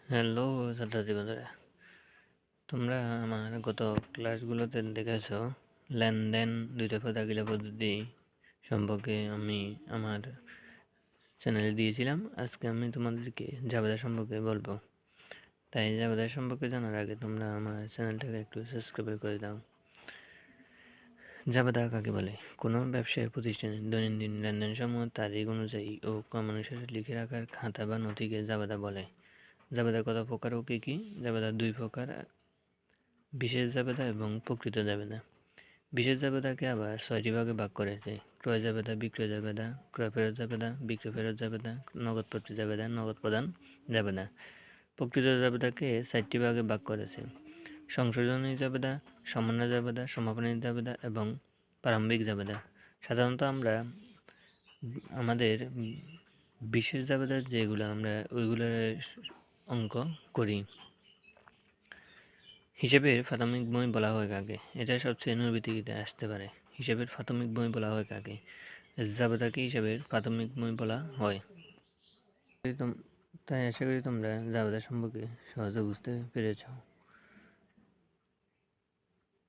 Hello ছাত্রছাত্রী বন্ধুরা, তোমরা আমার গত ক্লাসগুলোতে দেখেছ লেনদেন দুইটা পদাকিলা পদ্ধতি সম্পর্কে আমি আমার চ্যানেলে দিয়েছিলাম। আজকে আমি তোমাদেরকে জাবেদা সম্পর্কে বলবো। তাই জাবেদা সম্পর্কে জানার আগে তোমরা আমার চ্যানেলটাকে একটু সাবস্ক্রাইব করে দাও। জাবেদা কাকে বলে? কোনো ব্যবসায়িক প্রতিষ্ঠানে দৈনন্দিন লেনদেনসমূহ তারিখ অনুযায়ী ও ক্রমানুসারে লিখে রাখার খাতা বা নথিকে জাবেদা বলে। জাবেদা কত প্রকার ও কী কী? জাবেদা দুই প্রকার: বিশেষ জাবেদা এবং প্রকৃত জাবেদা। বিশেষ জাবেদাকে আবার ৬টি ভাগে ভাগ করেছে: ক্রয় জাবেদা, বিক্রয় জাবেদা, ক্রয় ফেরত জাবেদা, বিক্রয় ফেরত জাবেদা, নগদপ্রাপ্তি জাবেদা, নগদ প্রদান জাবেদা। প্রকৃত জাবেদাকে ৪টি ভাগে ভাগ করেছে: সংশোধনী জাবেদা, সামান্য জাবেদা, সমাপনী জাবেদা এবং প্রারম্ভিক জাবেদা। সাধারণত আমরা আমাদের বিশেষ জাবেদা যেগুলো আমরা ওইগুলোর অঙ্ক করি। হিসাবের প্রাথমিক বই বলা হয় কাকে? এটা সবচেয়ে নৈর্ব্যক্তিকতে আসতে পারে। হিসাবের প্রাথমিক বই বলা হয় কাকে? জাবেদাকে হিসাবের প্রাথমিক বই বলা হয়। তাই আশা করি তোমরা জাবেদা সম্পর্কে সহজে বুঝতে পেরেছ।